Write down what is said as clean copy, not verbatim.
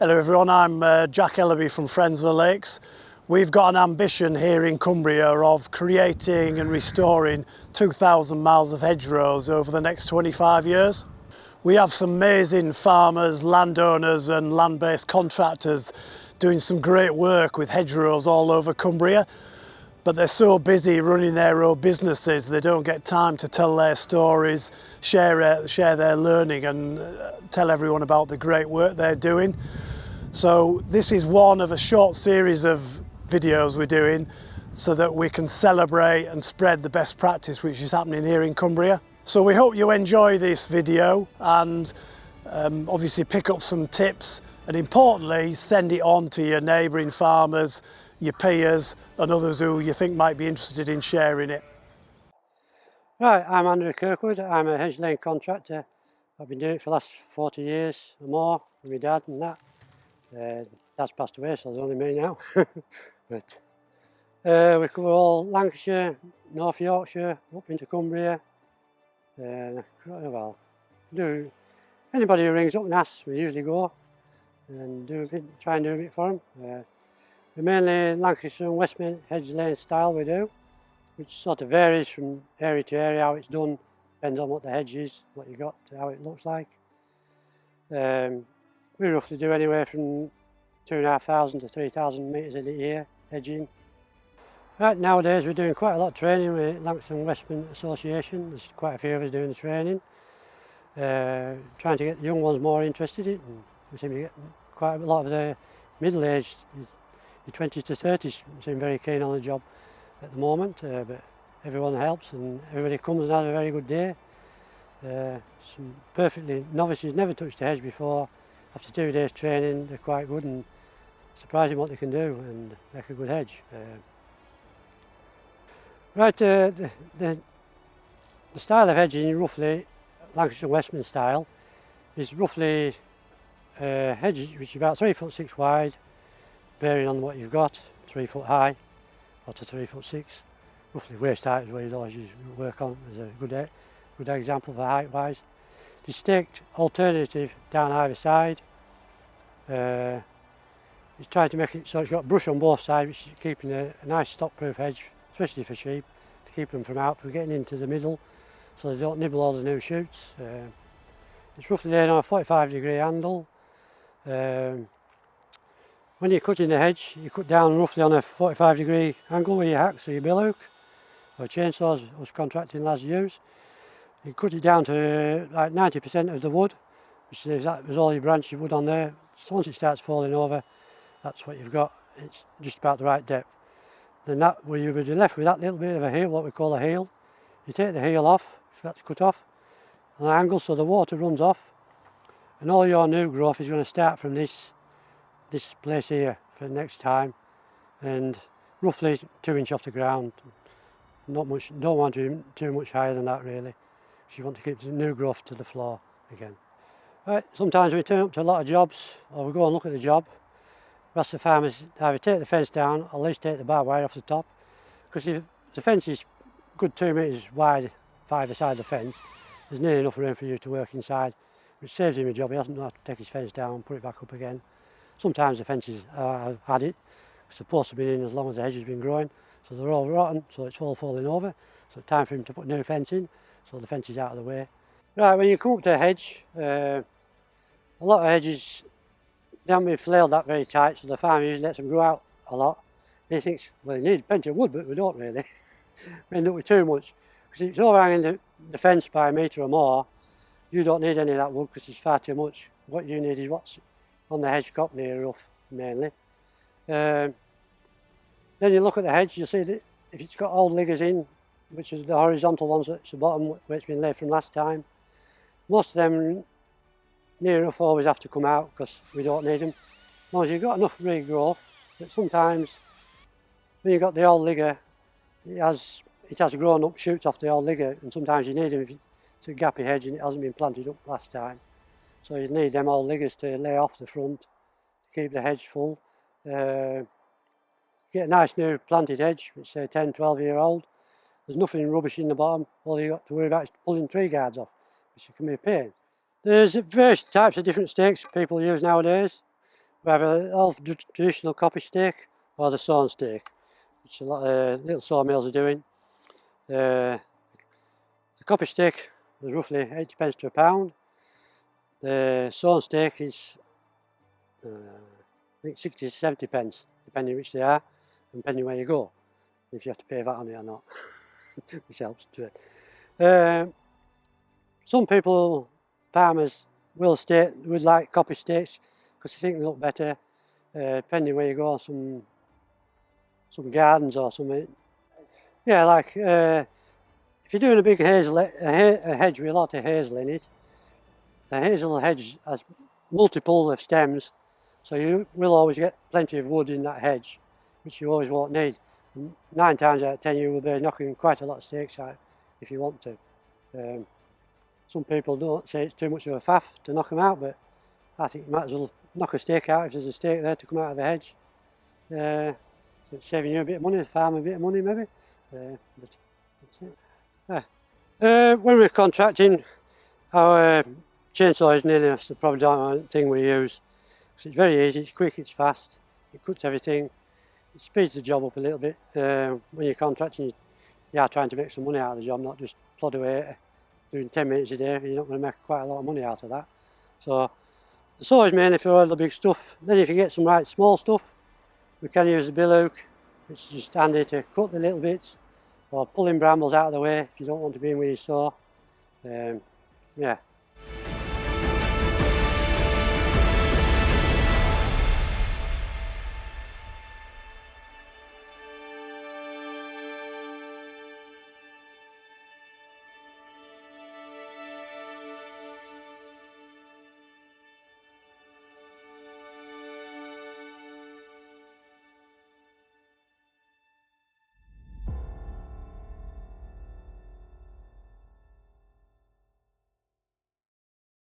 Hello everyone, I'm Jack Ellaby from Friends of the Lakes. We've got an ambition here in Cumbria of creating and restoring 2,000 miles of hedgerows over the next 25 years. We have some amazing farmers, landowners and land-based contractors doing some great work with hedgerows all over Cumbria, but they're so busy running their own businesses they don't get time to tell their stories, share their learning and tell everyone about the great work they're doing. So this is one of a short series of videos we're doing so that we can celebrate and spread the best practice which is happening here in Cumbria. So we hope you enjoy this video and obviously pick up some tips, and importantly send it on to your neighbouring farmers, your peers and others who you think might be interested in sharing it. Right, I'm Andrew Kirkwood. I'm a hedge laying contractor. I've been doing it for the last 40 years or more with my dad and that. Dad's passed away, so there's only me now. But we cover all Lancashire, North Yorkshire, up into Cumbria. Well, anybody who rings up and asks, we usually go and try and do a bit for them. We mainly Lancashire and Westmorland hedge laying style we do, which sort of varies from area to area how it's done, depends on what the hedge is, what you got, how it looks like. We roughly do anywhere from 2,500 to 3,000 metres in a year hedging. Right, nowadays we're doing quite a lot of training with Lancashire and Westmorland Association. There's quite a few of us doing the training. Trying to get the young ones more interested in it, and we seem to get quite a lot of the middle-aged, the 20s to 30s seem very keen on the job at the moment, but everyone helps and everybody comes and has a very good day. Some perfectly novices, never touched a hedge before. After 2 days training they're quite good and surprising what they can do and make a good hedge. Right, the style of hedging, roughly Lancashire and Westmorland style, is roughly hedges which is about 3'6" wide, varying on what you've got, 3 foot high or to 3'6". Roughly waist height is what you'd always work on as a good example for height wise. The staked alternative down either side. He's trying to make it so it's got brush on both sides, which is keeping a nice stock-proof hedge, especially for sheep, to keep them from getting into the middle, so they don't nibble all the new shoots. It's roughly laid on a 45-degree angle. When you're cutting the hedge, you cut down roughly on a 45-degree angle with your hack, so your bill hook, or chainsaws us contracting lads use. You cut it down to like 90% of the wood, which is that was all your branch wood on there. So once it starts falling over, that's what you've got. It's just about the right depth. Then you'll be left with that little bit of a heel, what we call a heel. You take the heel off, so that's cut off, on an angle so the water runs off, and all your new growth is going to start from this place here for the next time, and roughly 2 inches off the ground. Not much. Don't want to be too much higher than that really. You want to keep the new growth to the floor again. Right, sometimes we turn up to a lot of jobs, or we go and look at the job. We ask the farmers either take the fence down or at least take the barbed wire off the top, because if the fence is good 2 metres wide for either side of the fence, there's nearly enough room for you to work inside, which saves him a job. He doesn't have to take his fence down and put it back up again. Sometimes the fences have had it, it's supposed to be in as long as the hedge has been growing, so they're all rotten, so it's all falling over, so it's time for him to put new fence in, so the fence is out of the way. Right, when you come up to a hedge, a lot of hedges they haven't been flailed that very tight, so the farmer usually lets them grow out a lot. He thinks, well, they need plenty of wood, but we don't really. We end up with too much. Because if it's overhanging the fence by a metre or more, you don't need any of that wood because it's far too much. What you need is what's on the hedge crop near the roof, mainly. Then you look at the hedge, you see that if it's got old liggers in, which is the horizontal ones at the bottom where it's been laid from last time, most of them near enough always have to come out because we don't need them. As long as you've got enough regrowth, but sometimes when you've got the old ligger, it has grown up shoots off the old ligger, and sometimes you need them if it's a gappy hedge and it hasn't been planted up last time. So you need them old liggers to lay off the front to keep the hedge full. Get a nice new planted hedge, which is say 10-12 year old. There's nothing rubbish in the bottom, all you've got to worry about is pulling tree guards off, which can be a pain. There's various types of different stakes people use nowadays. We have an old traditional copy stake or the sawn stake, which a lot of little sawmills are doing. The copy stake is roughly 80 pence to a pound. The sawn stake is I think 60 to 70 pence, depending which they are, and depending where you go, if you have to pay VAT on it or not, which helps to it. Some people, farmers, will would like copy stakes because they think they look better, depending where you go. Some gardens or something. Yeah, like if you're doing a big hazel, a hedge with a lot of hazel in it, the hazel hedge has multiple of stems, so you will always get plenty of wood in that hedge, which you always won't need. And 9 times out of 10 you will be knocking quite a lot of stakes out if you want to. Some people don't say it's too much of a faff to knock them out, but I think you might as well knock a stake out if there's a stake there to come out of a hedge. So it's saving you a bit of money, the farm a bit of money maybe. But that's it. When we're contracting, our chainsaw is nearly the predominant thing we use. So it's very easy, it's quick, it's fast, it cuts everything, it speeds the job up a little bit. When you're contracting, you are trying to make some money out of the job, not just plod away doing 10 minutes a day. You're not going to make quite a lot of money out of that. So the saw is mainly for all the big stuff. Then if you get some right small stuff, we can use the bill hook. It's just handy to cut the little bits, or pulling brambles out of the way if you don't want to be in with your saw. Yeah.